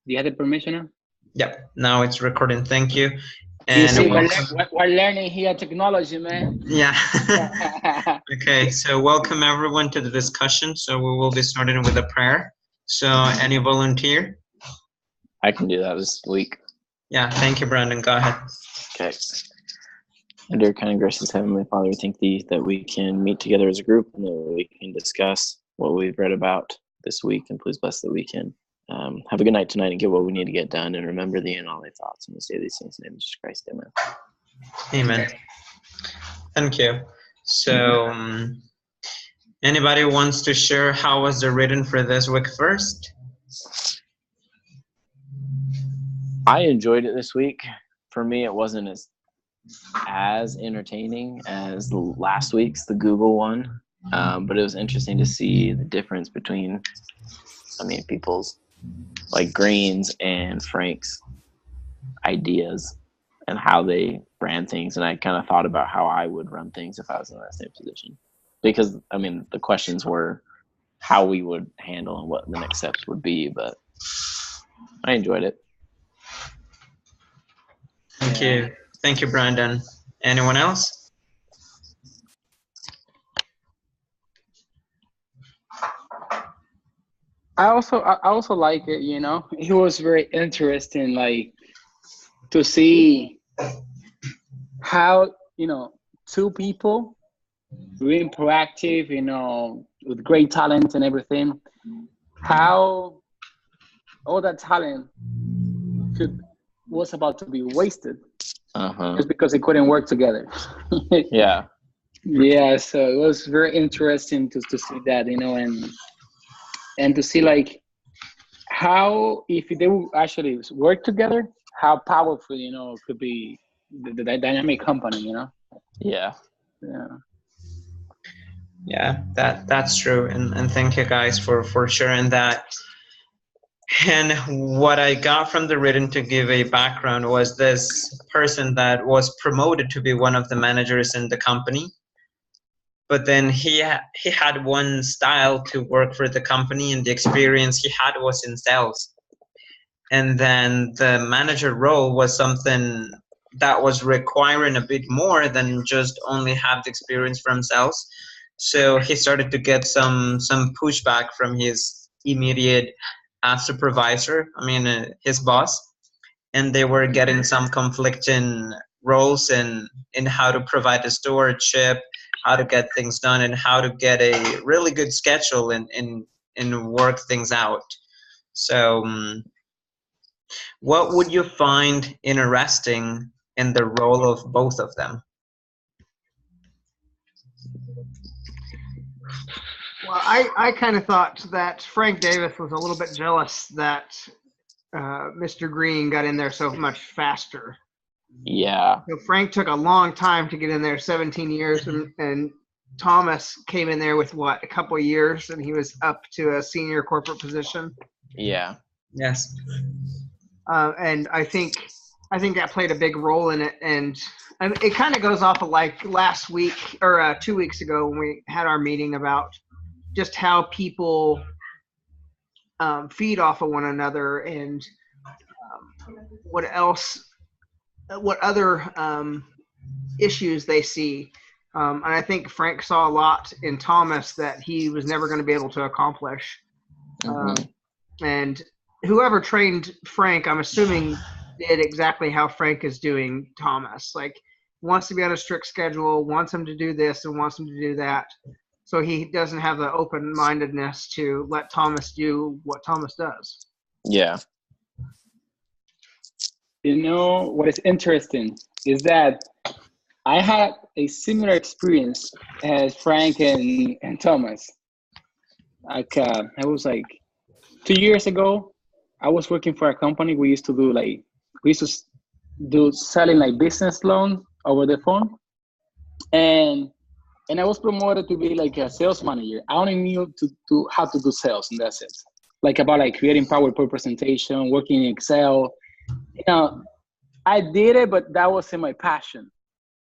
Do you have the permission now? Yep, now it's recording. Thank you. You And see, welcome. we're learning here technology, man. Yeah. Okay, so welcome everyone to the discussion. So we will be starting with a prayer. So any volunteer? I can do that this week. Yeah, thank you, Brandon. Go ahead. Okay. And dear kind and gracious Heavenly Father, we thank Thee that we can meet together as a group and that we can discuss what we've read about this week. And please bless that we can have a good night tonight and get what we need to get done and remember Thee in all Thy thoughts. And we say these things in the name of Jesus Christ. Amen. Amen. Thank you. So anybody wants to share how was the reading for this week first? I enjoyed it this week. For me, it wasn't as entertaining as last week's, the Google one. But it was interesting to see the difference between, people's like Green's and Frank's ideas and how they ran things. And I kind of thought about how I would run things if I was in that same position. Because, the questions were how we would handle and what the next steps would be. But I enjoyed it. Thank you. Thank you, Brandon. Anyone else? I also like it, It was very interesting, like, to see how, two people being proactive, with great talent and everything, how all that talent was about to be wasted just because they couldn't work together. Yeah. Yeah, so it was very interesting to see that, and to see like how if they would actually work together, how powerful, could be the dynamic company, Yeah. Yeah. Yeah, that's true. And thank you guys for sharing that. And what I got from the reading, to give a background, was this person that was promoted to be one of the managers in the company. But then he had one style to work for the company, and the experience he had was in sales. And then the manager role was something that was requiring a bit more than just only have the experience from sales. So he started to get some pushback from his immediate supervisor, his boss, and they were getting some conflicting roles in how to provide the stewardship, how to get things done, and how to get a really good schedule and work things out. So what would you find interesting in the role of both of them? Well, I kind of thought that Frank Davis was a little bit jealous that Mr. Green got in there so much faster. Yeah. So Frank took a long time to get in there, 17 years, and Thomas came in there with a couple of years, and he was up to a senior corporate position. Yeah. Yes. And I think that played a big role in it, and it kind of goes off of like last week or 2 weeks ago when we had our meeting about just how people feed off of one another and what other issues they see. And I think Frank saw a lot in Thomas that he was never going to be able to accomplish. And whoever trained Frank, I'm assuming, did exactly how Frank is doing Thomas. Like, wants to be on a strict schedule, wants him to do this and wants him to do that. So he doesn't have the open-mindedness to let Thomas do what Thomas does. Yeah. What is interesting is that I had a similar experience as Frank and Thomas. Like, I was like 2 years ago, I was working for a company. We used to do selling like business loans over the phone. And I was promoted to be like a sales manager. I only knew how to do sales, and that's it. Like about like creating PowerPoint presentation, working in Excel. I did it, but that wasn't my passion.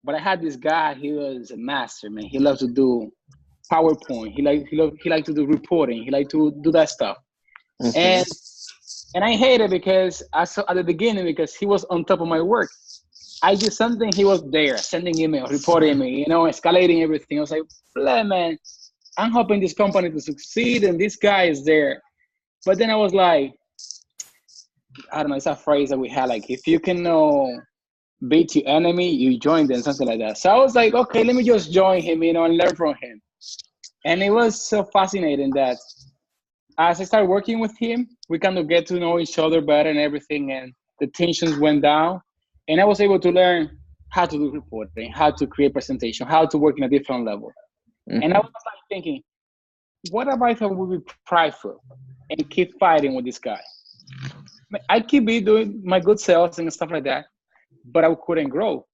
But I had this guy, he was a master, man. He loved to do PowerPoint. He liked to do reporting. He liked to do that stuff. And And I hate it because I saw at the beginning because he was on top of my work. I did something, he was there, sending emails, reporting me, escalating everything. I was like, man, I'm hoping this company to succeed, and this guy is there. But then I was like, I don't know, it's a phrase that we had, like, if you can beat your enemy, you join them, something like that. So I was like, okay, let me just join him, and learn from him. And it was so fascinating that as I started working with him, we kind of get to know each other better and everything, and the tensions went down. And I was able to learn how to do reporting, how to create presentation, how to work in a different level. Mm-hmm. And I was like thinking, what if I would be prideful and keep fighting with this guy? I keep doing my good sales and stuff like that, but I couldn't grow.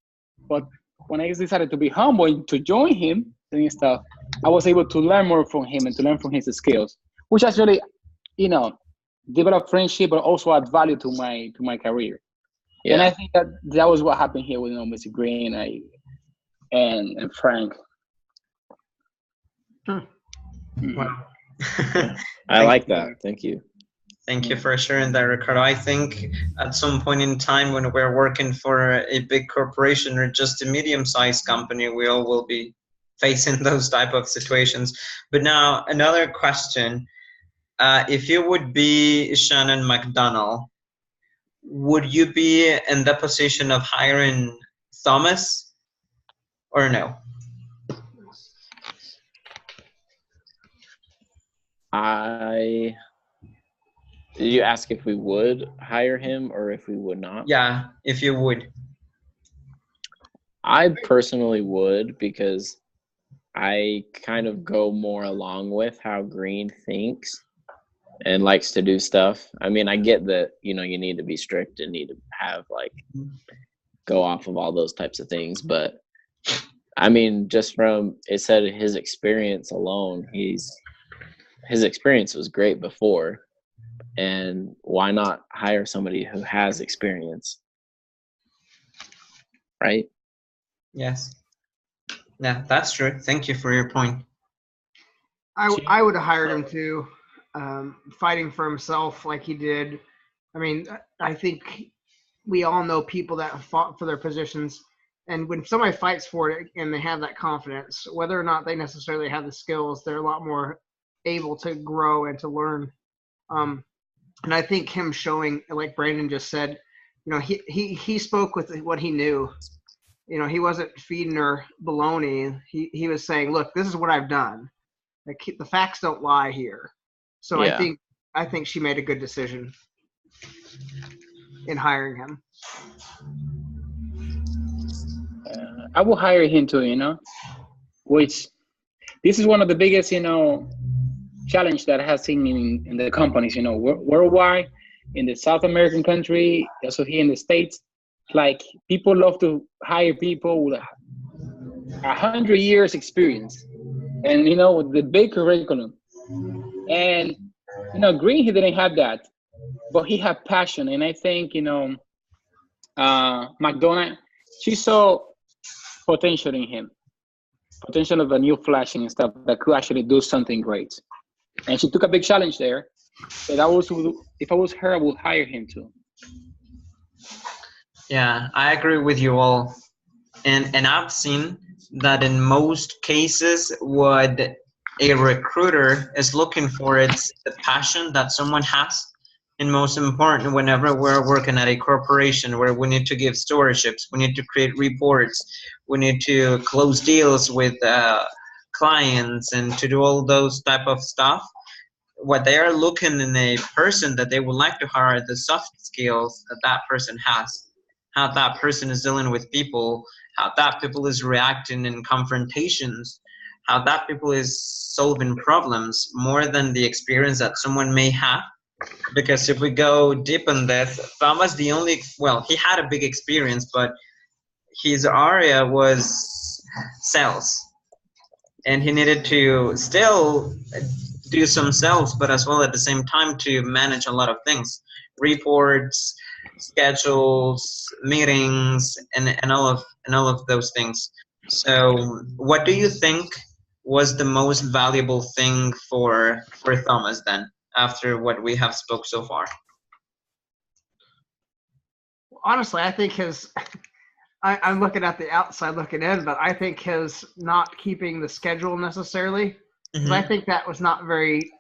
But when I decided to be humble and to join him and stuff, I was able to learn more from him and to learn from his skills, which actually, develop friendship, but also add value to my career. Yeah. And I think that was what happened here with Mr. Green and Frank. Wow. I like that. Thank you. Thank you for sharing that, Ricardo. I think at some point in time when we're working for a big corporation or just a medium-sized company, we all will be facing those type of situations. But now another question. If you would be Shannon McDonald, would you be in the position of hiring Thomas or no? Did you ask if we would hire him or if we would not? Yeah, if you would. I personally would, because I kind of go more along with how Green thinks and likes to do stuff. I mean, I get that, you need to be strict and need to have go off of all those types of things. But I mean, just from, it said his experience alone, his experience was great before. And why not hire somebody who has experience? Right? Yes. Yeah, that's true. Thank you for your point. I would have hired him too, fighting for himself like he did. I mean, I think we all know people that have fought for their positions, and when somebody fights for it and they have that confidence, whether or not they necessarily have the skills, they're a lot more able to grow and to learn. And I think him showing, like Brandon just said, he spoke with what he knew. He wasn't feeding her baloney. He was saying, look, this is what I've done. Like, the facts don't lie here. So yeah. I think she made a good decision in hiring him. I will hire him too, which this is one of the biggest, challenge that I have seen in the companies, worldwide, in the South American country, also here in the States. Like, people love to hire people with 100 years experience and, with the big curriculum. And, Green, he didn't have that, but he had passion. And I think, McDonald, she saw potential in him, potential of a new flashing and stuff that could actually do something great. And she took a big challenge there. But if I was her, I would hire him too. Yeah, I agree with you all. And I've seen that in most cases, what a recruiter is looking for is the passion that someone has. And most important, whenever we're working at a corporation where we need to give storyship, we need to create reports, we need to close deals with clients and to do all those type of stuff, what they are looking in a person that they would like to hire, the soft skills that person has, how that person is dealing with people, how that people is reacting in confrontations, how that people is solving problems, more than the experience that someone may have. Because if we go deep in this, Thomas, he had a big experience, but his area was sales. And he needed to still do some sales, but as well at the same time to manage a lot of things, reports, schedules, meetings, and all of those things. So what do you think was the most valuable thing for Thomas then, after what we have spoke so far? honestly, I think his. I'm looking at the outside looking in, but I think his not keeping the schedule necessarily, because I think that was not very.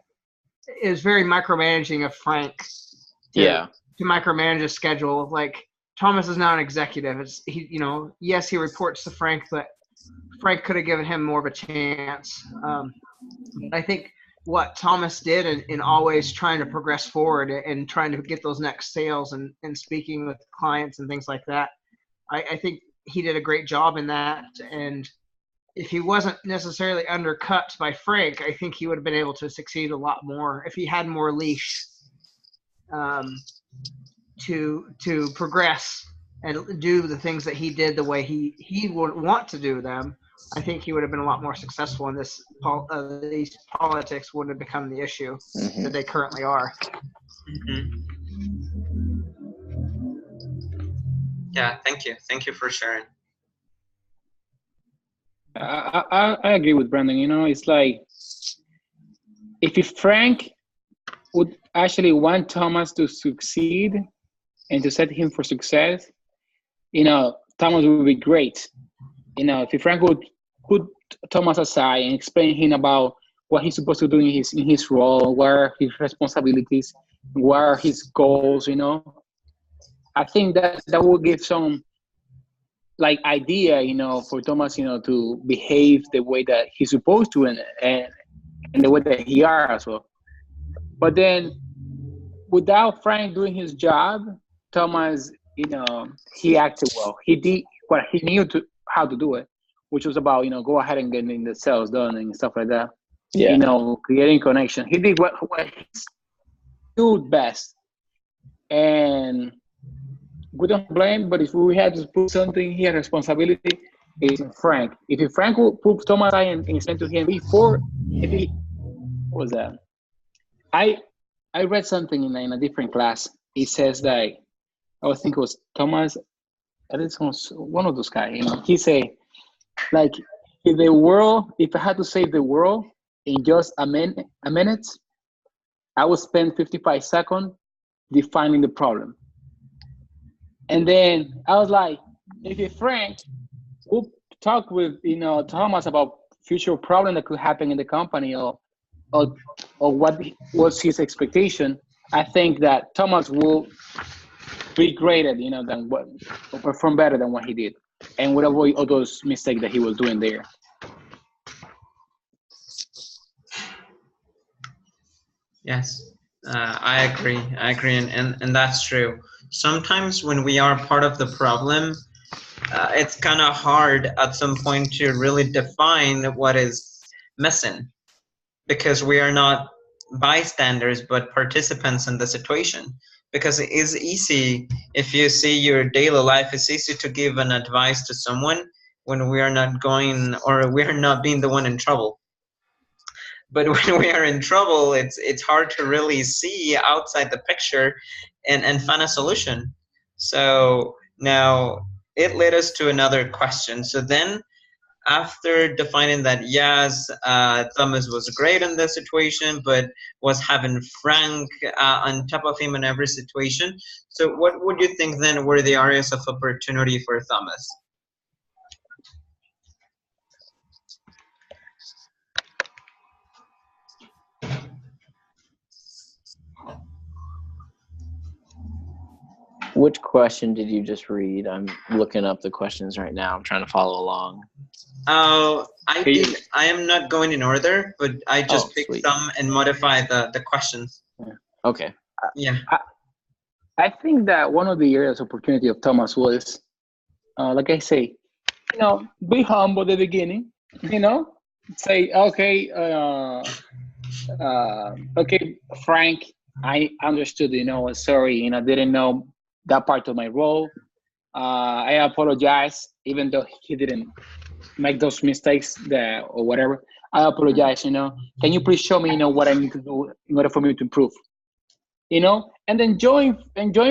It was very micromanaging of Frank. To micromanage his schedule. Like Thomas is not an executive. It's yes, he reports to Frank, but Frank could have given him more of a chance. I think what Thomas did in always trying to progress forward and trying to get those next sales and speaking with clients and things like that, I think he did a great job in that. And if he wasn't necessarily undercut by Frank, I think he would have been able to succeed a lot more if he had more leash to progress and do the things that he did the way he would want to do them. I think he would have been a lot more successful in this. These politics wouldn't have become the issue that they currently are. Yeah, thank you for sharing. I agree with Brandon. It's like if Frank would actually want Thomas to succeed and to set him for success, Thomas would be great. If Frank would put Thomas aside and explain him about what he's supposed to do in his role, what are his responsibilities, what are his goals, I think that would give some idea, for Thomas, to behave the way that he's supposed to and the way that he are as well. But then without Frank doing his job, Thomas, he acted well. He did what he knew how to do it, which was about, go ahead and getting the sales done and stuff like that. Yeah. Creating connection. He did what he did best. And we don't blame, but if we had to put something here, responsibility is Frank. If Frank would put Thomas and explain to him before, what was that? I read something in a different class. It says that, I think it was Thomas Edison, one of those guys, he said, if I had to save the world in just a minute, I would spend 55 seconds defining the problem. And then I was like, if Frank would talk with, Thomas about future problem that could happen in the company or what was his expectation, I think that Thomas will be graded, than what, or perform better than what he did, and would avoid all those mistakes that he was doing there. Yes, I agree, and that's true. Sometimes when we are part of the problem, it's kind of hard at some point to really define what is missing, because we are not bystanders but participants in the situation. Because it is easy, if you see your daily life, it's easy to give an advice to someone when we are not going, or we are not being the one in trouble. But when we are in trouble, it's hard to really see outside the picture and find a solution. So now it led us to another question. So then, after defining that, yes, Thomas was great in this situation, but was having Frank on top of him in every situation. So what would you think then were the areas of opportunity for Thomas? Which question did you just read? I'm looking up the questions right now. I'm trying to follow along. I think I am not going in order, but I just picked some and modified the questions. Yeah. Okay. Yeah. I think that one of the areas of opportunity of Thomas was, like I say, be humble at the beginning. Say, okay, Frank, I understood. Sorry, didn't know that part of my role. I apologize, even though he didn't make those mistakes or whatever. I apologize. Can you please show me, what I need to do in order for me to improve? And then join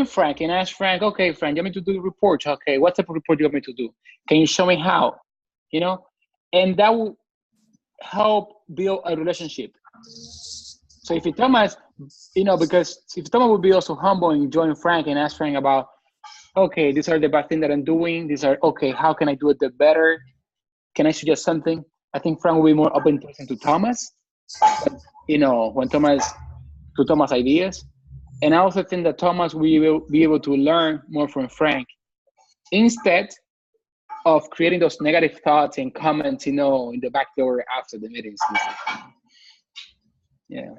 Frank and ask Frank, okay, Frank, you want me to do the report? Okay, what type of report do you want me to do? Can you show me how? And that will help build a relationship. So if Thomas, because if Thomas would be also humble and join Frank and ask Frank about okay, these are the bad things that I'm doing. These are okay. How can I do it the better? Can I suggest something? I think Frank will be more open to listen to Thomas. When Thomas ideas, and I also think that Thomas will be able to learn more from Frank instead of creating those negative thoughts and comments, in the back door after the meetings. Yeah.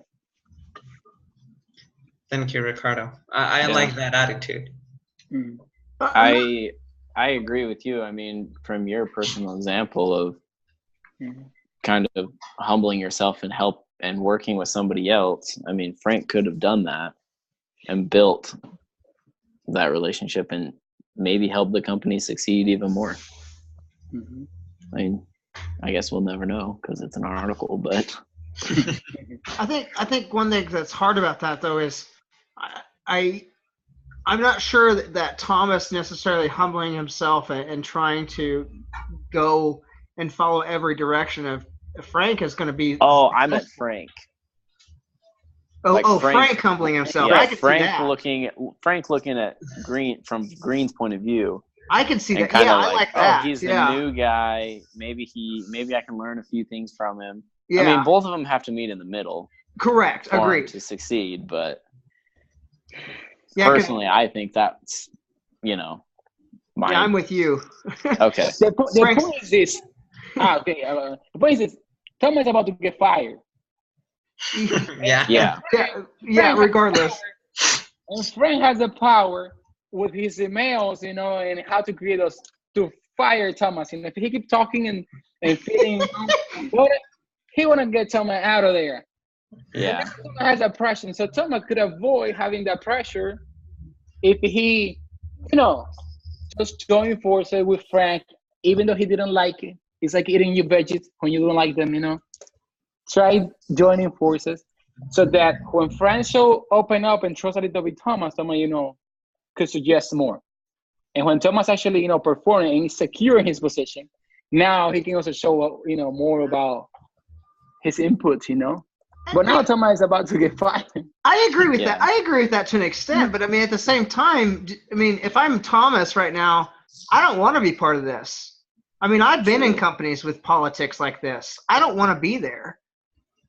Thank you, Ricardo. I like that attitude. Mm. I agree with you. I mean, from your personal example of kind of humbling yourself and help and working with somebody else, I mean, Frank could have done that and built that relationship and maybe helped the company succeed even more. Mm-hmm. I mean, I guess we'll never know because it's an article, but I think one thing that's hard about that though is I'm not sure that Thomas necessarily humbling himself and trying to go and follow every direction of Frank is going to be. Oh, I meant Frank. Frank humbling himself. Yeah, I can Frank see that. Frank looking at from Green's point of view. I can see that. Yeah, I like that. Oh, he's the new guy. Maybe I can learn a few things from him. Yeah. I mean, both of them have to meet in the middle. Correct. Agreed. To succeed, but personally, I think that's I'm with you. Okay. The point is this. The point is this. Thomas is about to get fired. Yeah. Regardless. And Frank has the power with his emails, and how to create those to fire Thomas. And if he keep talking and feeding, he want to get Thomas out of there. Yeah. Thomas has that pressure, so Thomas could avoid having that pressure if he, just join forces with Frank, even though he didn't like it. It's like eating your veggies when you don't like them, Try joining forces so that when Frank should open up and trust a little bit Thomas, could suggest more. And when Thomas actually, performing and secure in his position, now he can also show, more about his input, But now Thomas is about to get fired. I agree with that. I agree with that to an extent. But, at the same time, if I'm Thomas right now, I don't want to be part of this. I've been in companies with politics like this. I don't want to be there.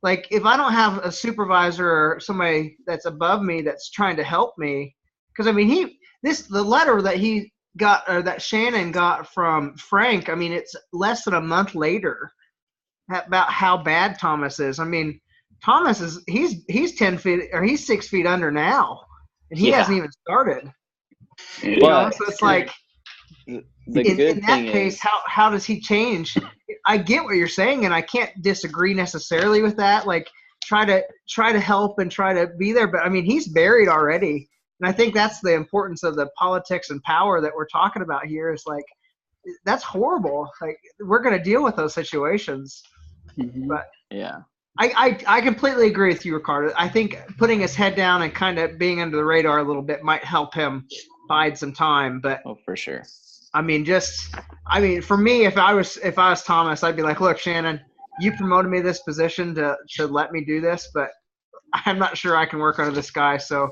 Like, if I don't have a supervisor or somebody that's above me that's trying to help me, because, the letter that he got, or that Shannon got from Frank, it's less than a month later about how bad Thomas is. Thomas he's 10 feet or he's 6 feet under now, and he hasn't even started. So it's like in that case, how does he change? I get what you're saying, and I can't disagree necessarily with that. Like try to help and try to be there, but he's buried already, and I think that's the importance of the politics and power that we're talking about here. Is like that's horrible. Like we're going to deal with those situations, but yeah. I completely agree with you, Ricardo. I think putting his head down and kind of being under the radar a little bit might help him bide some time. But for sure. For me, if I was Thomas, I'd be like, look, Shannon, you promoted me to this position to let me do this, but I'm not sure I can work under this guy. So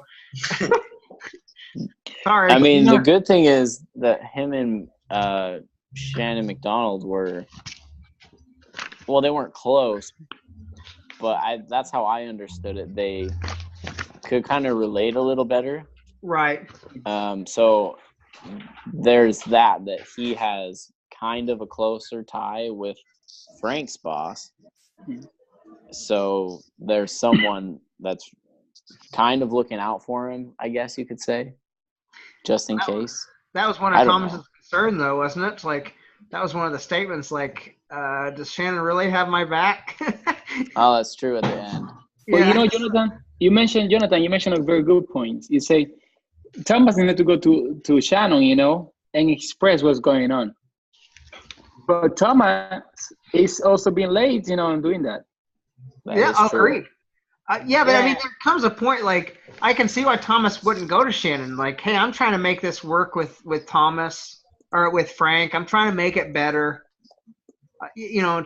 sorry. The good thing is that him and Shannon McDonald they weren't close. But that's how I understood it. They could kind of relate a little better. Right. So there's that he has kind of a closer tie with Frank's boss. So there's someone that's kind of looking out for him, I guess you could say, just in case. That was one of Thomas's concern, though, wasn't it? Like, that was one of the statements, like, does Shannon really have my back? Oh, that's true at the end. Well, Jonathan, you mentioned a very good point. You say Thomas needed to go to Shannon, and express what's going on. But Thomas is also being late, in doing that. I'll agree. But there comes a point, like, I can see why Thomas wouldn't go to Shannon. Like, hey, I'm trying to make this work with Thomas or with Frank. I'm trying to make it better. No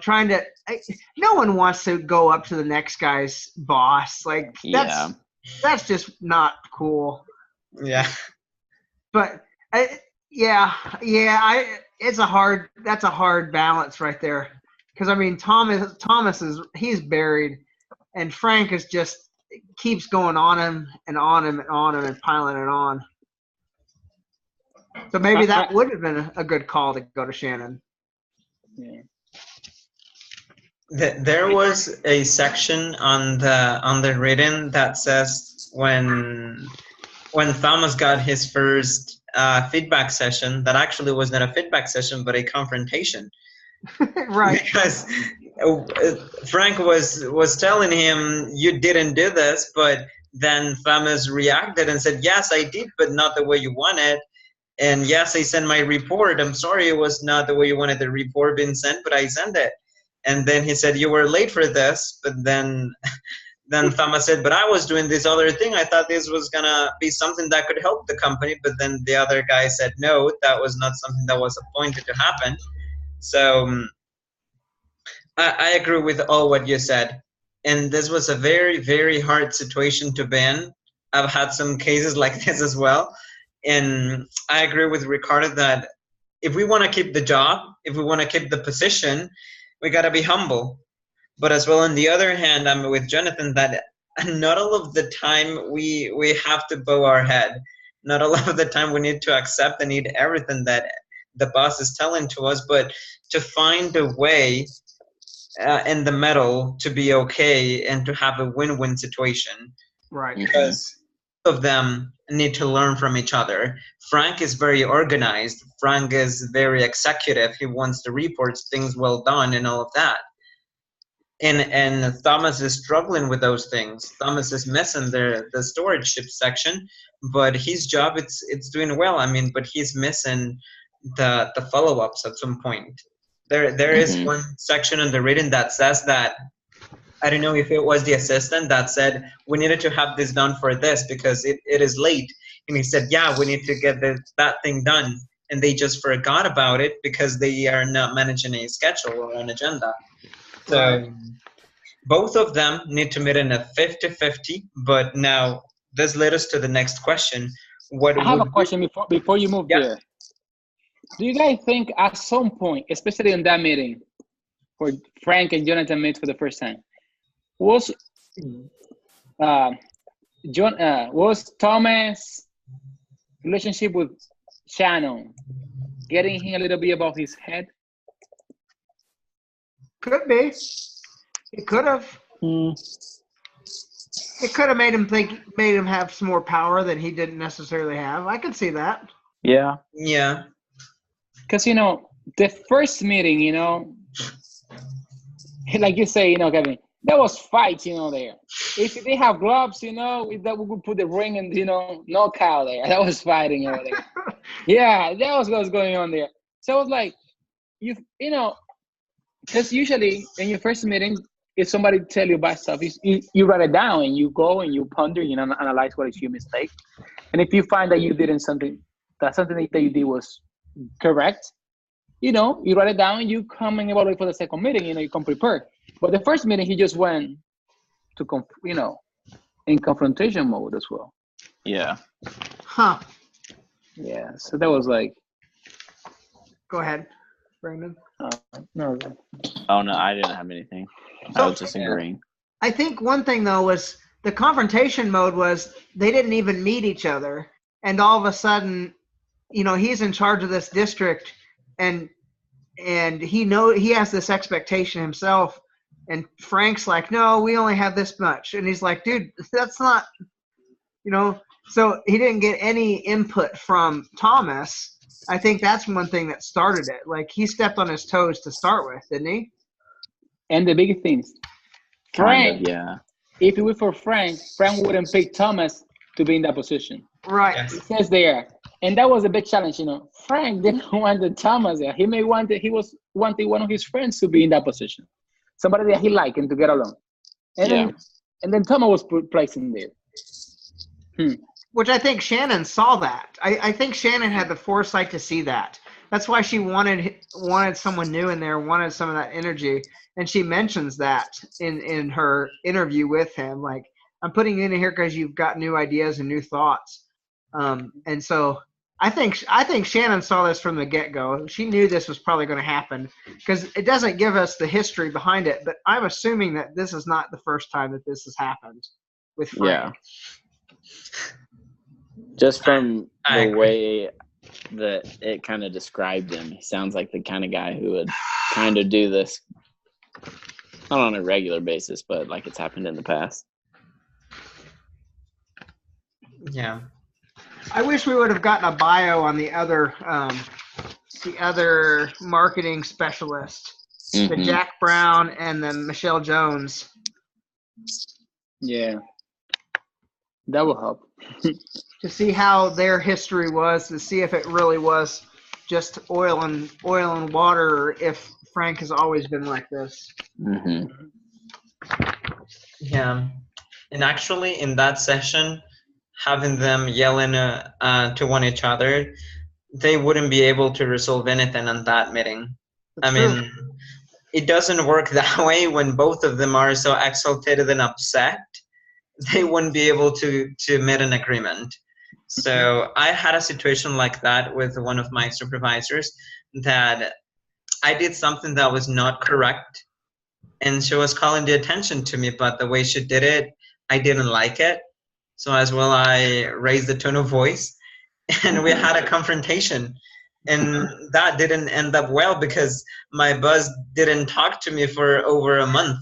one wants to go up to the next guy's boss. Like, that's just not cool. Yeah. But That's a hard balance right there. Because I mean, Thomas he's buried, and Frank is just keeps going on him and on him and on him and piling it on. So maybe that would have been a good call to go to Shannon. Yeah. There was a section on the written that says when Thomas got his first feedback session, that actually was not a feedback session but a confrontation. Right. Because Frank was telling him, you didn't do this, but then Thomas reacted and said, yes, I did, but not the way you wanted. And yes, I sent my report. I'm sorry it was not the way you wanted the report being sent, but I sent it. And then he said, you were late for this. But then Thomas said, but I was doing this other thing. I thought this was going to be something that could help the company. But then the other guy said, no, that was not something that was appointed to happen. So I agree with all what you said. And this was a very, very hard situation to be in. I've had some cases like this as well. And I agree with Ricardo that if we want to keep the job, if we want to keep the position, we got to be humble. But as well, on the other hand, I'm with Jonathan that not all of the time we have to bow our head. Not all of the time we need to accept and need everything that the boss is telling to us, but to find a way in the middle to be okay and to have a win-win situation. Right. Because of them need to learn from each other. Frank is very organized. Frank is very executive. He wants the reports, things well done, and all of that. And Thomas is struggling with those things. Thomas is missing the stewardship section, but his job it's doing well. I mean, but he's missing the follow-ups at some point. There is one section in the written that says that, I don't know if it was the assistant that said, we needed to have this done for this because it is late. And he said, yeah, we need to get that thing done. And they just forgot about it because they are not managing a schedule or an agenda. So both of them need to meet in a 50-50. But now this led us to the next question. I have a question before you move there. Do you guys think at some point, especially in that meeting, where Frank and Jonathan met for the first time, was Thomas' relationship with Shannon getting him a little bit above his head? Could be. It could have. It could have made him have some more power than he didn't necessarily have. I could see that. Yeah. Yeah. Because, the first meeting, like you say, Kevin, there was fights, there. If they have gloves, that we could put the ring and, knockout there. That was fighting over there. Yeah, that was what was going on there. So it was like, because usually in your first meeting, if somebody tell you bad stuff, you write it down and you go and you ponder, analyze what is your mistake. And if you find that you did something that you did was correct, you write it down and you come and evaluate for the second meeting, you come prepared. But the first meeting, he just went to, in confrontation mode as well. Yeah. Huh. Yeah, so that was like. Go ahead, Brandon. No. Oh, no, I didn't have anything. I was just agreeing. I think one thing, though, was the confrontation mode was they didn't even meet each other. And all of a sudden, he's in charge of this district and he has this expectation himself. And Frank's like, no, we only have this much. And he's like, dude, that's not, so he didn't get any input from Thomas. I think that's one thing that started it. Like, he stepped on his toes to start with, didn't he? And the big things. Frank, yeah. If it were for Frank wouldn't pick Thomas to be in that position. Right. Yes. It says there. And that was a big challenge, Frank didn't want the Thomas there. He was wanting one of his friends to be in that position. Somebody that he liked and to get along. And then Thomas was placed in there. Which I think Shannon saw that. I think Shannon had the foresight to see that. That's why she wanted someone new in there, wanted some of that energy. And she mentions that in her interview with him. Like, I'm putting you in here because you've got new ideas and new thoughts. And so I think Shannon saw this from the get-go. She knew this was probably going to happen because it doesn't give us the history behind it. But I'm assuming that this is not the first time that this has happened with Frank. Yeah. Just from I the agree. way that it kind of described him, he sounds like the kind of guy who would kind of do this, not on a regular basis, but like it's happened in the past. Yeah. I wish we would have gotten a bio on the other marketing specialist, the Mhm. Jack Brown and the Michelle Jones. Yeah, that will help. To see how their history was, to see if it really was just oil and water, or if Frank has always been like this. Mhm. Yeah. And actually, in that session, having them yelling to one each other, they wouldn't be able to resolve anything on that meeting. That's I true. mean, it doesn't work that way when both of them are so exalted and upset. They wouldn't be able to meet an agreement. So I had a situation like that with one of my supervisors, that I did something that was not correct, and she was calling the attention to me, but the way she did it, I didn't like it. So as well, I raised the tone of voice, and we had a confrontation. And that didn't end up well because my boss didn't talk to me for over a month.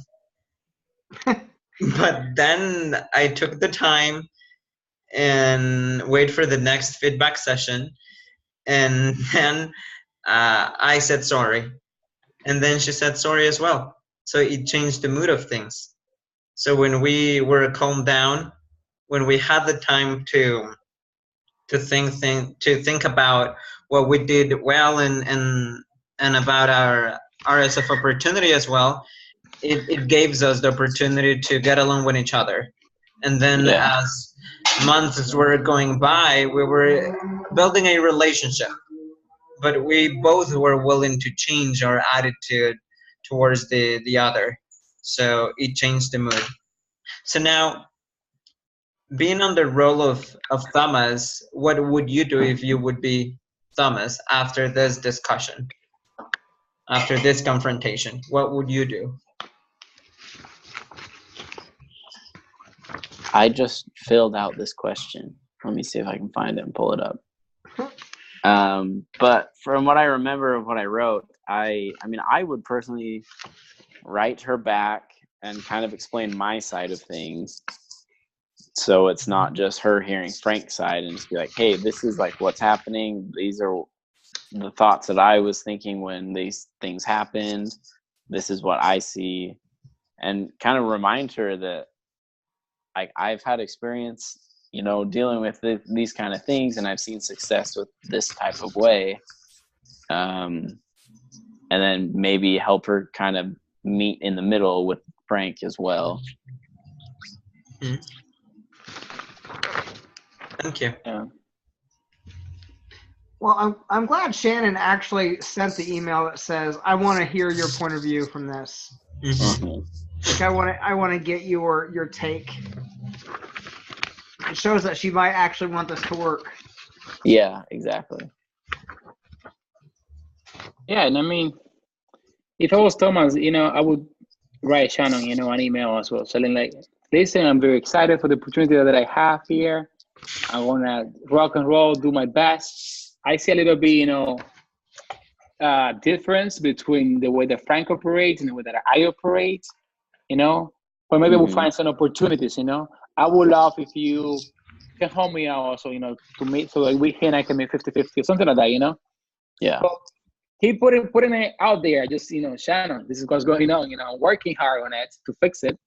But then I took the time and wait for the next feedback session, and then I said sorry, and then she said sorry as well. So it changed the mood of things. So when we were calmed down, when we had the time to think about what we did well, and about our areas of opportunity as well, it gives us the opportunity to get along with each other. And then Yeah. as months were going by, we were building a relationship, but we both were willing to change our attitude towards the other. So it changed the mood. So now, being on the role of Thomas, what would you do if you would be Thomas after this discussion, after this confrontation? What would you do? I just filled out this question. Let me see if I can find it and pull it up. But from what I remember of what I wrote, I mean, I would personally write her back and kind of explain my side of things. So it's not just her hearing Frank's side and just be like, hey, this is like what's happening. These are the thoughts that I was thinking when these things happened. This is what I see. And kind of remind her that I've had experience, dealing with these kind of things, and I've seen success with this type of way. And then maybe help her kind of meet in the middle with Frank as well. Hmm. Thank you. Yeah. Well, I'm glad Shannon actually sent the email that says, "I want to hear your point of view from this." Mm-hmm. Like I want to get your take. It shows that she might actually want this to work. Yeah, exactly. Yeah, and I mean, if I was Thomas, I would write Shannon, an email as well, telling like, listen, I'm very excited for the opportunity that I have here. I want to rock and roll, do my best. I see a little bit, difference between the way that Frank operates and the way that I operate, but maybe we'll find some opportunities, I would love if you can help me out also, to meet, so like he and I can make 50-50 or something like that, Yeah. So he putting it out there, just, Shannon, this is what's going on, I'm working hard on it to fix it,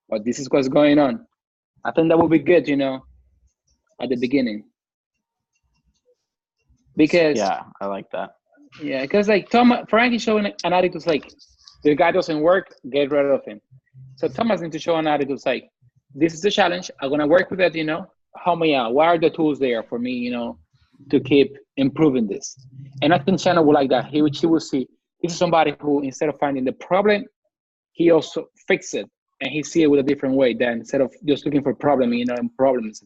but this is what's going on. I think that would be good, at the beginning. Because yeah, I like that. Yeah, because like Frank is showing an attitude like, the guy doesn't work, get rid of him. So Thomas needs to show an attitude like, this is a challenge, I'm gonna work with it, help me out. What are the tools there for me, to keep improving this? And I think Shannon would like that. She will see this is somebody who, instead of finding the problem, he also fix it, and he see it with a different way than instead of just looking for problem, and problems.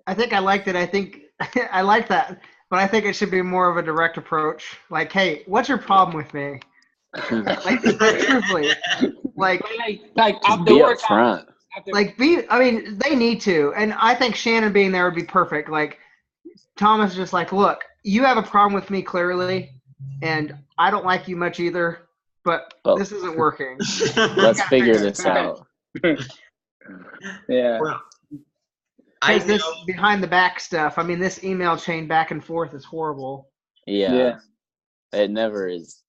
I think I liked it. I think I like that, but I think it should be more of a direct approach. Like, hey, what's your problem with me? Like, truthfully, like, like Just after be work, up front. like I mean, they need to, and I think Shannon being there would be perfect. Like, Thomas is just like, look, you have a problem with me clearly, and I don't like you much either, but Well, this isn't working. Let's figure this out. yeah. Well, I Because this know. behind the back stuff, I mean, this email chain back and forth is horrible. Yeah. It never is.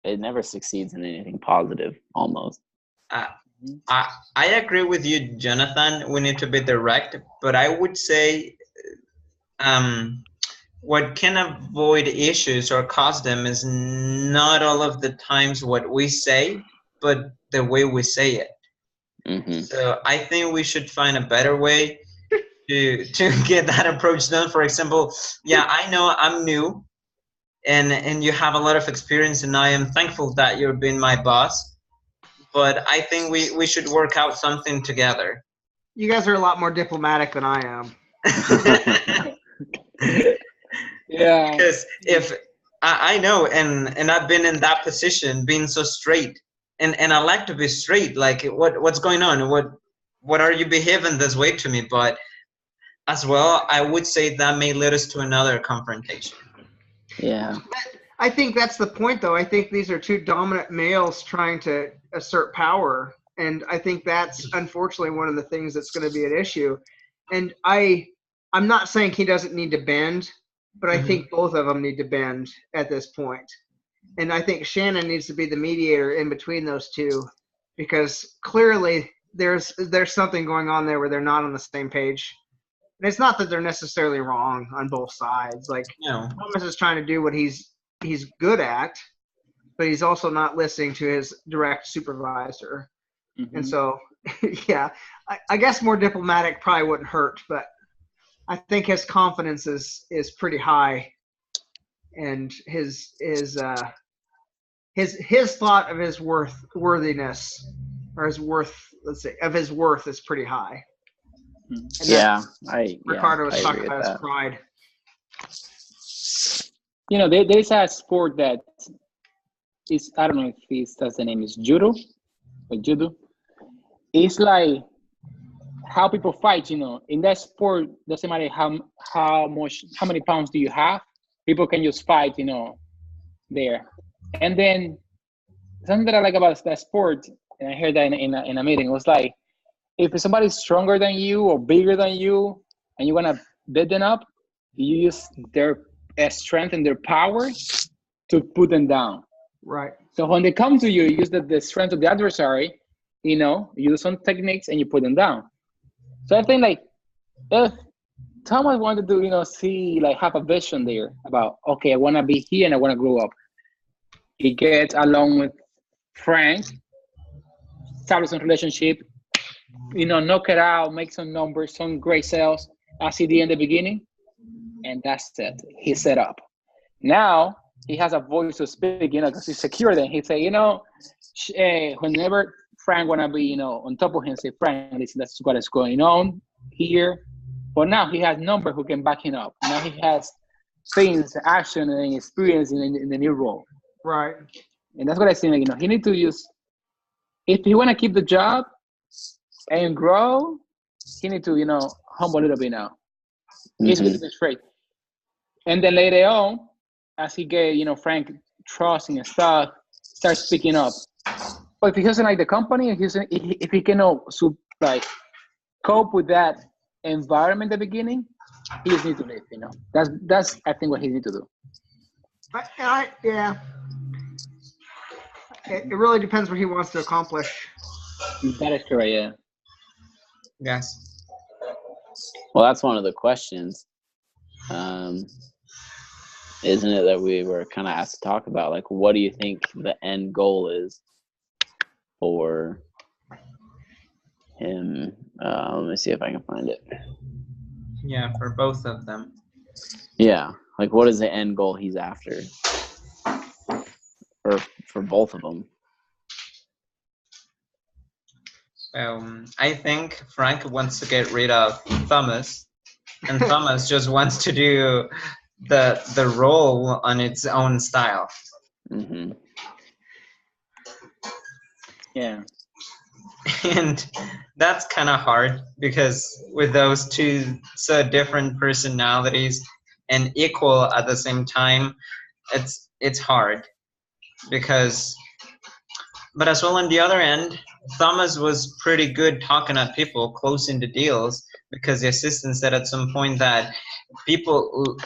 It never succeeds in anything positive, almost. I agree with you, Jonathan. We need to be direct, but I would say what can avoid issues or cause them is not all of the times what we say, but the way we say it. Mm-hmm. So I think we should find a better way to get that approach done. For example, yeah, I know I'm new, and you have a lot of experience, and I am thankful that you're being my boss. But I think we should work out something together. You guys are a lot more diplomatic than I am. Yeah. Because if I know, and I've been in that position, being so straight, and I like to be straight. Like, what's going on? What are you behaving this way to me? But as well, I would say that may lead us to another confrontation. Yeah. But I think that's the point, though. I think these are two dominant males trying to assert power, and I think that's unfortunately one of the things that's going to be an issue. And I'm not saying he doesn't need to bend, but I think both of them need to bend at this point. And I think Shannon needs to be the mediator in between those two, because clearly there's something going on there where they're not on the same page. And it's not that they're necessarily wrong on both sides. Like, No. Thomas is trying to do what he's good at, but he's also not listening to his direct supervisor. Mm-hmm. And so, yeah, I guess more diplomatic probably wouldn't hurt, but I think his confidence is pretty high, and his thought of his worthiness, or his worth, let's say, of his worth is pretty high. And Yeah. Ricardo was I talking agree about with his that. pride. You know, there's a sport that is, I don't know if that's the name is judo or judo. It's like how people fight. You know, in that sport, doesn't matter how many pounds do you have. People can just fight. You know, there. And then something that I like about that sport, and I heard that in a meeting, was like, if somebody's stronger than you or bigger than you, and you wanna beat them up, you use their strength and their power to put them down. Right. So when they come to you, you use the strength of the adversary, you know, you use some techniques and you put them down. So I think like if Thomas wanted to, you know, see, like, have a vision there about, okay, I want to be here and I want to grow up. He gets along with Frank, establish some relationship, you know, knock it out, make some numbers, some great sales as he did in the beginning, and that's it. He's set up. Now he has a voice to speak, you know, because he's secure. Then he say, you know, whenever Frank wanna be, you know, on top of him, say, Frank, listen, that's what is going on here. But now he has number who can back him up. Now he has things, action, and experience in the new role. Right. And that's what I think. Like, you know, he need to use, if he wanna keep the job and grow, he need to, you know, humble a little bit now. He's going to be straight. And then later on, as he get, you know, Frank trusting and stuff, start speaking up. But if he doesn't like the company, if he cannot like cope with that environment at the beginning, he just needs to leave. You know, that's I think what he needs to do. Yeah. It really depends what he wants to accomplish. That is correct. Yeah. Yes. Well, that's one of the questions, isn't it, that we were kind of asked to talk about? Like, what do you think the end goal is for him? Let me see if I can find it. Yeah, for both of them. Yeah, like, what is the end goal he's after? For both of them. I think Frank wants to get rid of Thomas and Thomas just wants to do the role on its own style. Mm-hmm. Yeah. And that's kind of hard because with those two so different personalities and equal at the same time, it's hard because, but as well on the other end, Thomas was pretty good talking at people, closing the deals, because the assistant said at some point that people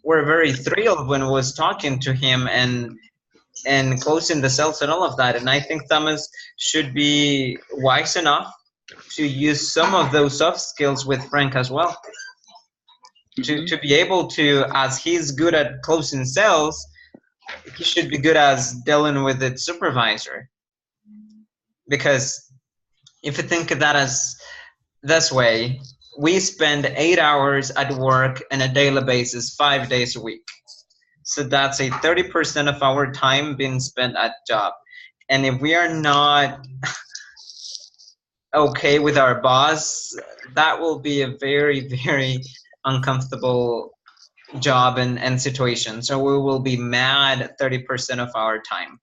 were very thrilled when I was talking to him and closing the sales and all of that. And I think Thomas should be wise enough to use some of those soft skills with Frank as well. To be able to, as he's good at closing sales, he should be good as dealing with its supervisor. Because if you think of that as this way, we spend 8 hours at work on a daily basis, 5 days a week. So that's a 30% of our time being spent at job. And if we are not okay with our boss, that will be a very, very uncomfortable job and situation. So we will be mad 30% of our time.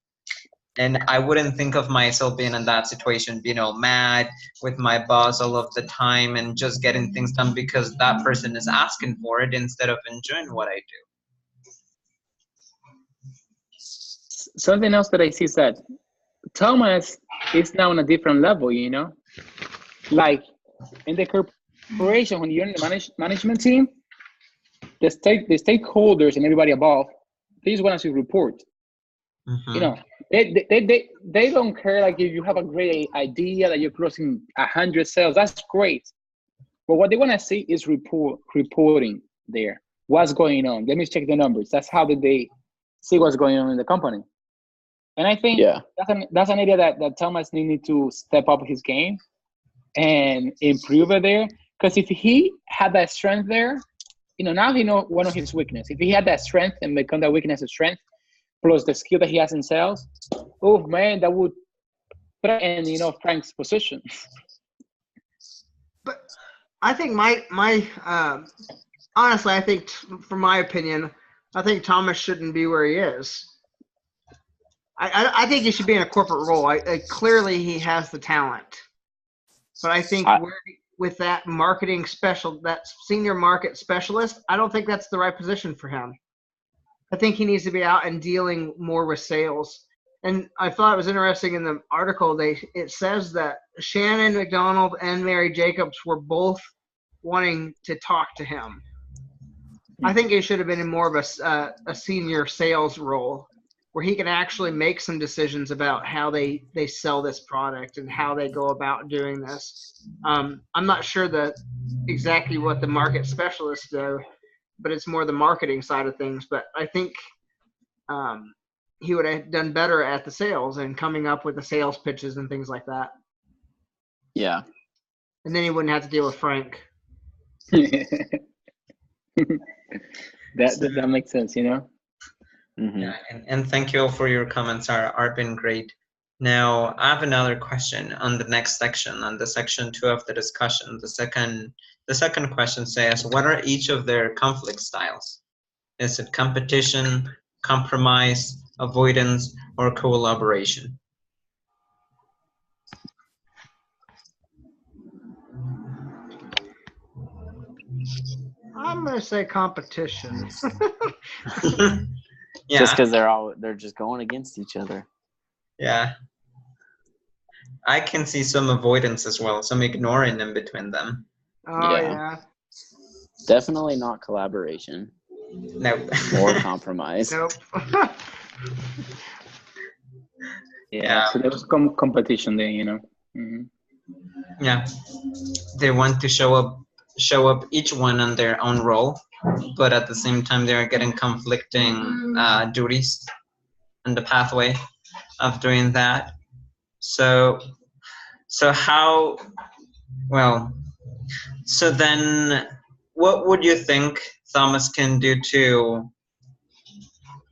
And I wouldn't think of myself being in that situation, being all mad with my boss all of the time and just getting things done because that person is asking for it instead of enjoying what I do. Something else that I see is that Thomas is now on a different level, like in the corporation, when you're in the management team, the stakeholders and everybody above, they just want us to report. Mm-hmm. They don't care, like if you have a great idea that you're closing 100 sales, that's great. But what they want to see is reporting there. What's going on? Let me check the numbers. That's how they see what's going on in the company. And I think that's an area that Thomas needed to step up his game and improve it there. Because if he had that strength there, now he knows one of his weaknesses. If he had that strength and become that weakness a strength, plus the skill that he has in sales, oh man, that would threaten, Frank's position. But I think honestly, I think from my opinion, I think Thomas shouldn't be where he is. I think he should be in a corporate role. Clearly, he has the talent, but I think with that that senior market specialist, I don't think that's the right position for him. I think he needs to be out and dealing more with sales. And I thought it was interesting in the article, it says that Shannon McDonald and Mary Jacobs were both wanting to talk to him. I think it should have been in more of a senior sales role where he can actually make some decisions about how they sell this product and how they go about doing this. I'm not sure exactly what the market specialists do, but it's more the marketing side of things. But I think he would have done better at the sales and coming up with the sales pitches and things like that. Yeah. And then he wouldn't have to deal with Frank. That makes sense, Mm-hmm. Yeah, and thank you all for your comments. Are been great. Now I have another question on the next section, on the section 2 of the discussion. The second question says, what are each of their conflict styles? Is it competition, compromise, avoidance, or collaboration? I'm gonna say competition. Yeah. Just because they're just going against each other. Yeah. I can see some avoidance as well, some ignoring in between them. Oh yeah. Definitely not collaboration. No. Or compromise. Nope. Yeah. So there was competition there, Mm-hmm. Yeah. They want to show up each one on their own role, but at the same time they're getting conflicting duties in the pathway of doing that. So then what would you think Thomas can do to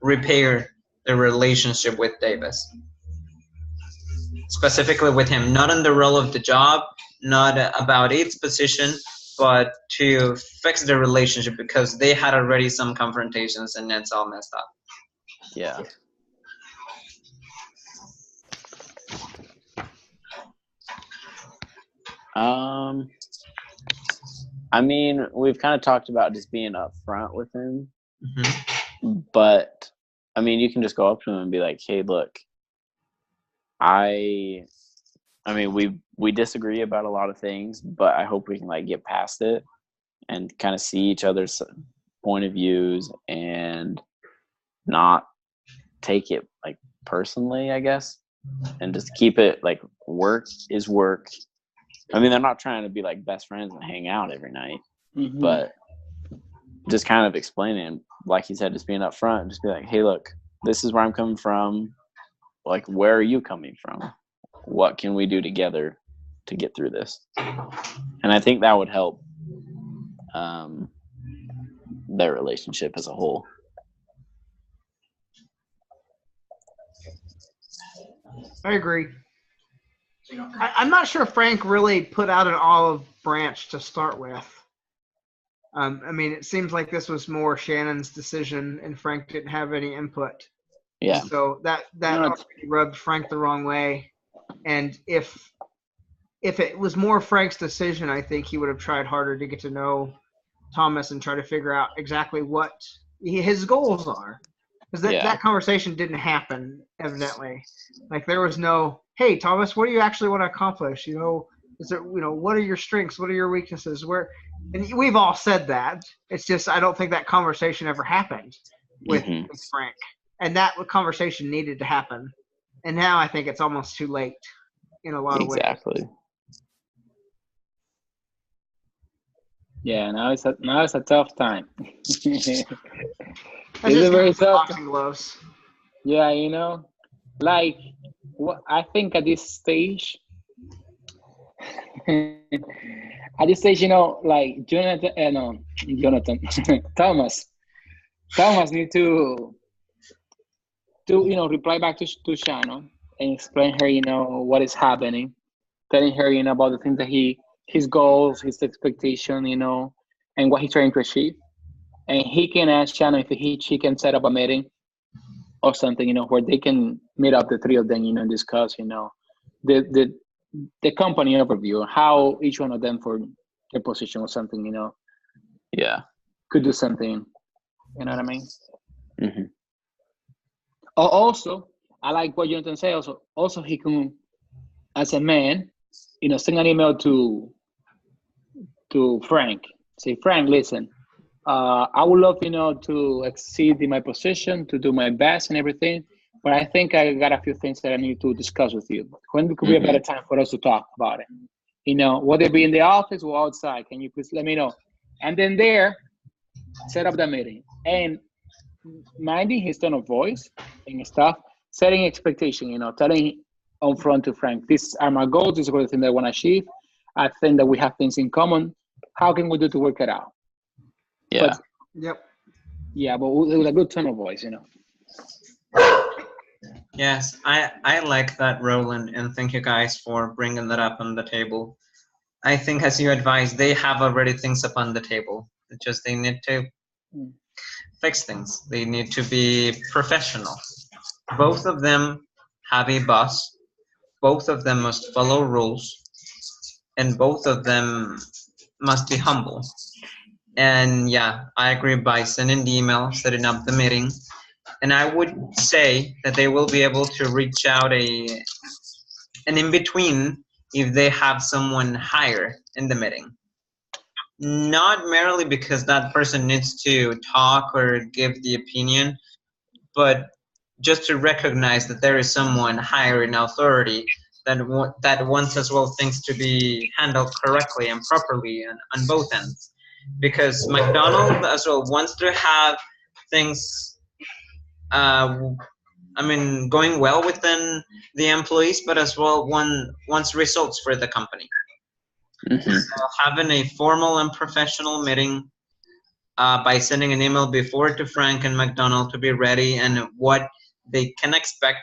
repair the relationship with Davis? Specifically with him, not in the role of the job, not about its position, but to fix the relationship because they had already some confrontations and it's all messed up. Yeah. I mean, we've kind of talked about just being upfront with him, but I mean, you can just go up to him and be like, "Hey, look, I mean, we disagree about a lot of things, but I hope we can like get past it and kind of see each other's point of views and not take it like personally, I guess, and just keep it like work is work." I mean, they're not trying to be like best friends and hang out every night, but just kind of explaining, like you said, just being upfront, just be like, "Hey, look, this is where I'm coming from. Like, where are you coming from? What can we do together to get through this?" And I think that would help their relationship as a whole. I agree. I'm not sure Frank really put out an olive branch to start with. I mean, it seems like this was more Shannon's decision, and Frank didn't have any input. Yeah. So that already rubbed Frank the wrong way. And if it was more Frank's decision, I think he would have tried harder to get to know Thomas and try to figure out exactly what his goals are. Because that conversation didn't happen, evidently. Like, there was no, "Hey, Thomas, what do you actually want to accomplish? You know, is there, you know, what are your strengths? What are your weaknesses? Where?" And we've all said that. It's just I don't think that conversation ever happened with Frank. And that conversation needed to happen. And now I think it's almost too late in a lot of ways. Exactly. Yeah, now it's a tough time. That's It's just a very tough. boxing gloves. Yeah, you know, like what I think at this stage, you know, like Jonathan, Thomas need to you know reply back to Shannon and explain her, you know, what is happening, telling her, you know, about the things that his goals, his expectation, you know, and what he's trying to achieve. And he can ask Shannon if she can set up a meeting or something, you know, where they can meet up the three of them, you know, and discuss, you know, the company overview, how each one of them for their position or something, you know. Yeah. Could do something. You know what I mean? Mm-hmm. Also, I like what Jonathan said. Also, he can, as a man, you know, send an email to Frank. Say, "Frank, listen, I would love, you know, to exceed in my position, to do my best and everything, but I think I got a few things that I need to discuss with you. When could be a better time for us to talk about it? You know, whether it be in the office or outside, can you please let me know?" And then there, set up the meeting. And minding his tone of voice and stuff, setting expectation, you know, telling on front to Frank, "These are my goals, this is the thing that I want to achieve. I think that we have things in common. How can we do to work it out?" Yeah. But, Yep. yeah, but with a good tone of voice, you know. Yes, I like that, Roland, and thank you guys for bringing that up on the table. I think, as you advised, they have already things up on the table. It's just they need to fix things. They need to be professional. Both of them have a boss. Both of them must follow rules. And both of them must be humble. And yeah, I agree by sending the email, setting up the meeting. And I would say that they will be able to reach out an in-between if they have someone higher in the meeting. Not merely because that person needs to talk or give the opinion, but just to recognize that there is someone higher in authority that wants as well things to be handled correctly and properly on both ends. Because McDonald as well wants to have things going well within the employees, but as well wants results for the company. Mm-hmm. So having a formal and professional meeting by sending an email before to Frank and McDonald to be ready and what they can expect,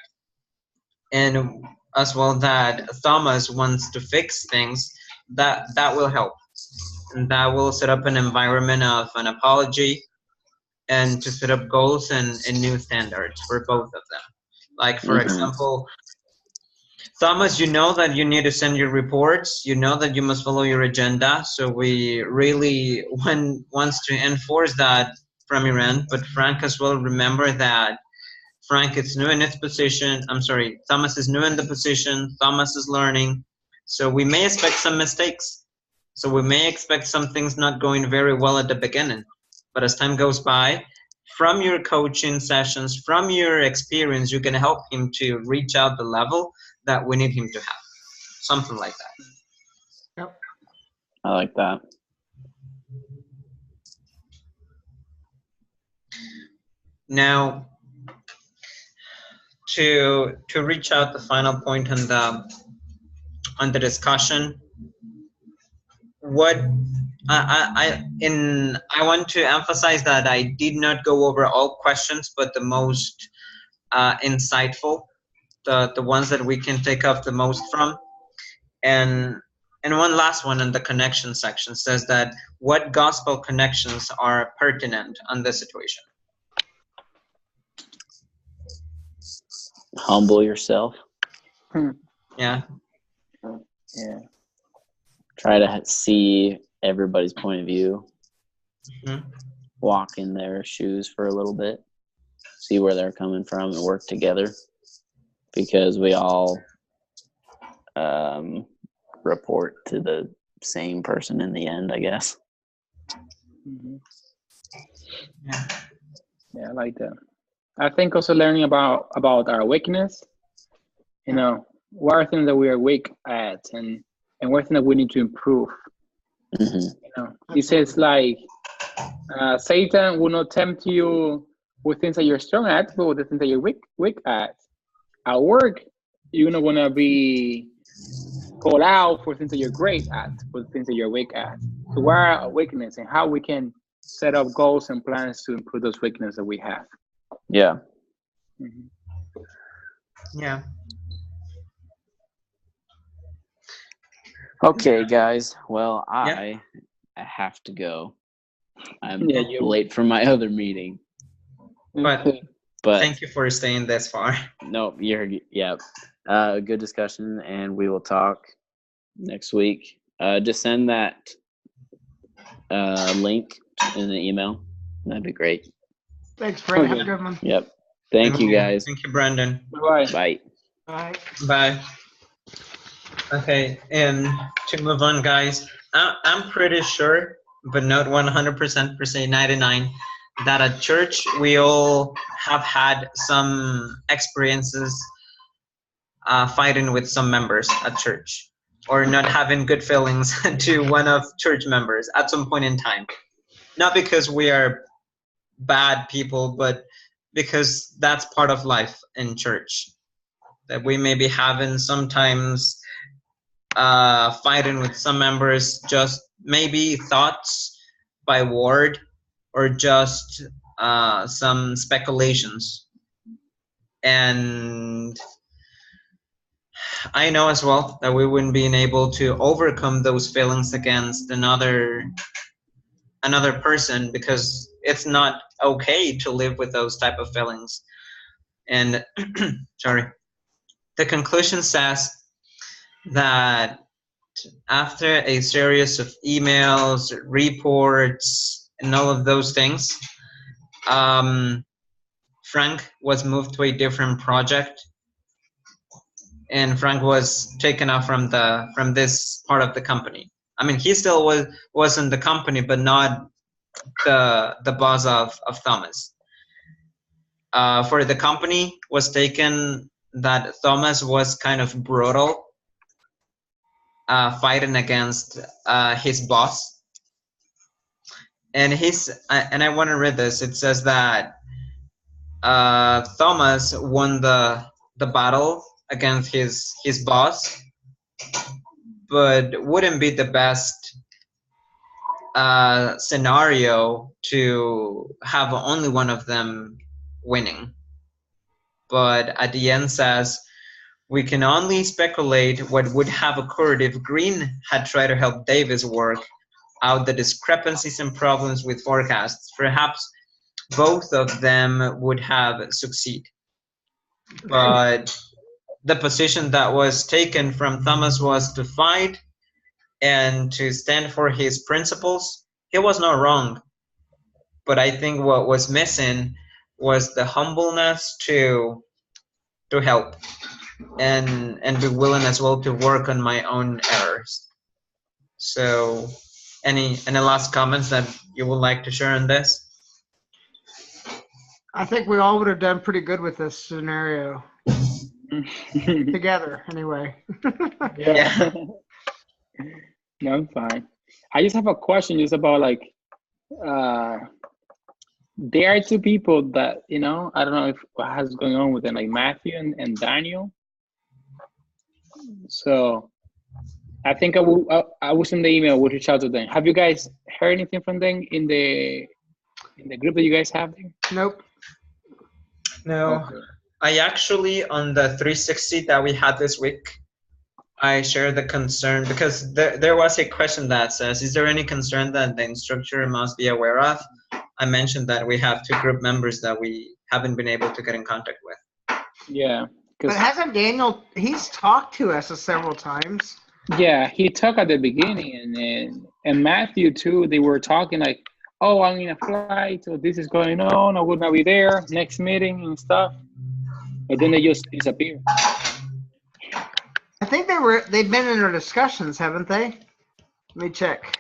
and as well that Thomas wants to fix things, that will help. and that will set up an environment of an apology and to set up goals and new standards for both of them. Like, for example, Thomas, you know that you need to send your reports. You know that you must follow your agenda. So we really wants to enforce that from your end. But Frank as well, remember that Frank is new in his position. I'm sorry, Thomas is new in the position. Thomas is learning. So we may expect some mistakes. So we may expect some things not going very well at the beginning. But as time goes by, from your coaching sessions, from your experience, you can help him to reach out the level that we need him to have. Something like that. Yep. I like that. Now, to reach out the final point on the discussion, what I want to emphasize that I did not go over all questions, but the most insightful, the ones that we can take up the most from. And one last one in the connection section says that what gospel connections are pertinent on this situation? Humble yourself. Yeah. Yeah. Try to see everybody's point of view. Mm-hmm. Walk in their shoes for a little bit. See where they're coming from and work together. Because we all report to the same person in the end, I guess. Mm-hmm. Yeah. Yeah, I like that. I think also learning about our weakness. You know, what are things that we are weak at, and what are things that we need to improve. Mm-hmm. You know, it says like Satan will not tempt you with things that you're strong at, but with the things that you're weak at. At work, you're not gonna be called out for things that you're great at, for the things that you're weak at. So what are our weaknesses and how we can set up goals and plans to improve those weaknesses that we have. Yeah. Mm-hmm. Yeah. Okay, guys. Well, I have to go. I'm late for my other meeting. But thank you for staying this far. No, good discussion, and we will talk next week. Just send that link in the email. That'd be great. Thanks, Fred. Have a good one. Yep. Thank you, guys. Thank you, Brandon. Bye. Bye. Bye. Bye. Okay, and to move on, guys, I'm pretty sure, but not 100%, per se 99, that at church we all have had some experiences fighting with some members at church, or not having good feelings to one of church members at some point in time. Not because we are bad people, but because that's part of life in church. That we may be having sometimes fighting with some members, just maybe thoughts by word, or just some speculations. And I know as well that we wouldn't be able to overcome those feelings against another person, because it's not okay to live with those type of feelings. And sorry, the conclusion says that after a series of emails, reports, and all of those things, Frank was moved to a different project, and Frank was taken out from this part of the company. I mean, he still was in the company, but not the boss of Thomas. For the company was taken that Thomas was kind of brutal, fighting against his boss. And I want to read this. It says that Thomas won the battle against his boss, but wouldn't be the best scenario to have only one of them winning. But at the end says, we can only speculate what would have occurred if Green had tried to help Davis work out the discrepancies and problems with forecasts, perhaps both of them would have succeed. But the position that was taken from Thomas was to fight and to stand for his principles. He was not wrong, but I think what was missing was the humbleness to help and be willing as well to work on my own errors. So any last comments that you would like to share on this? I think we all would have done pretty good with this scenario together, anyway. Yeah. No, I'm fine. I just have a question just about like, there are two people that, you know, I don't know if what has going on with them, like Matthew and Daniel. So I think I was in the email, would reach out to them. Have you guys heard anything from them in the group that you guys have? Nope. No. Okay. I actually, on the 360 that we had this week, I shared the concern because there was a question that says, is there any concern that the instructor must be aware of? I mentioned that we have 2 group members that we haven't been able to get in contact with. Yeah. But hasn't Daniel, he's talked to us several times. Yeah, he talked at the beginning, and Matthew too. They were talking like, "Oh, I'm in a flight, so this is going on. I will not be there next meeting and stuff." But then they just disappear. I think they've been in our discussions, haven't they? Let me check.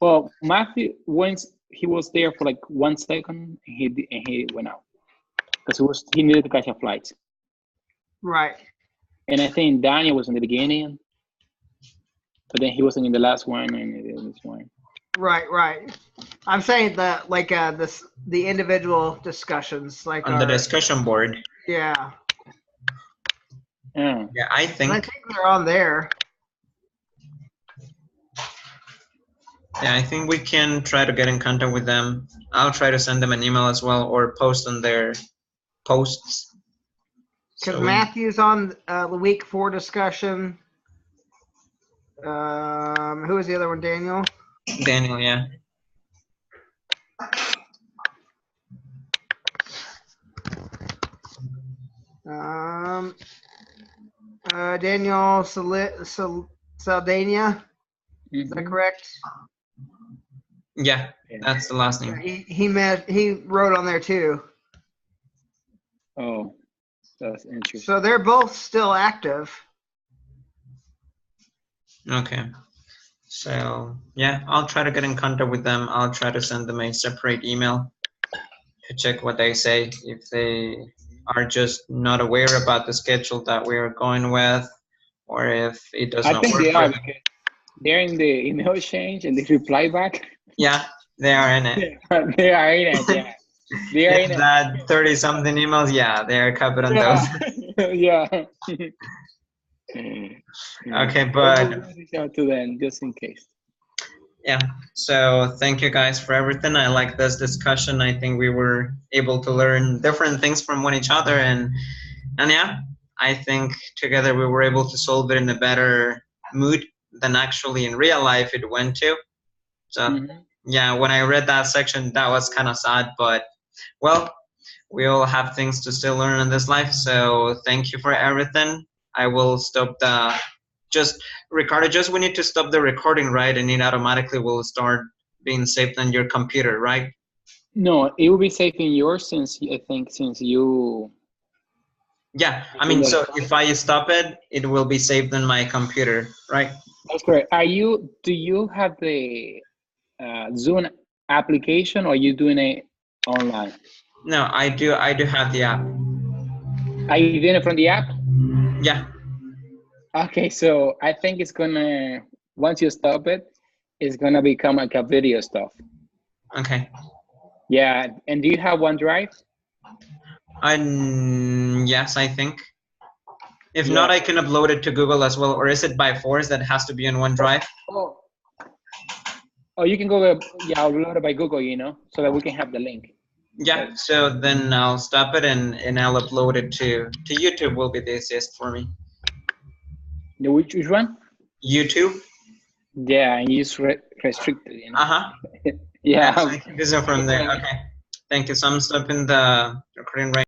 Well, Matthew, once he was there for like 1 second, and he went out because he needed to catch a flight. Right. And I think Daniel was in the beginning, but then he wasn't in the last one and in this one. Right. I'm saying that like the individual discussions, like on the discussion board. Yeah. Yeah. Yeah, I think they're on there. Yeah, I think we can try to get in contact with them. I'll try to send them an email as well or post on their posts. Because Matthew's on the week 4 discussion. Who was the other one? Daniel? Daniel, yeah. Daniel Saldania. Is that correct? Yeah, that's the last name. He wrote on there too. Oh, that's interesting. So they're both still active. Okay. So yeah, I'll try to get in contact with them. I'll try to send them a separate email to check what they say, if they are just not aware about the schedule that we are going with, or if it does not work. I think they are, because they're in the email exchange and they reply back. Yeah, they are in it. They are in it, yeah. They are in it. That 30-something emails, yeah, they are covered on those. Yeah. Okay, but reach out to them just in case. yeah, so thank you guys for everything. I like this discussion. I think we were able to learn different things from one each other, and yeah, I think together we were able to solve it in a better mood than actually in real life it went to. So yeah, when I read that section, that was kind of sad, but well, we all have things to still learn in this life. So thank you for everything. I will stop Ricardo, we need to stop the recording, right? And it automatically will start being saved on your computer, right? No, it will be saved in yours since you. Yeah, I mean, so if I stop it, it will be saved on my computer, right? That's correct. Do you have the Zoom application, or are you doing it online? No, I do have the app. Are you doing it from the app? Yeah. Okay, so I think it's gonna, once you stop it, it's gonna become like a video stuff. Okay. Yeah, and do you have OneDrive? Yes, I think. If not, I can upload it to Google as well, or is it by force that has to be in OneDrive? Oh, you can go, upload it by Google, so that we can have the link. Yeah, so then I'll stop it and I'll upload it to YouTube. Will be the easiest for me. Which one? YouTube. Yeah, and you just restricted, you know. Uh-huh. Yeah. This is from there. Okay. Thank you. So I'm stopping the recording right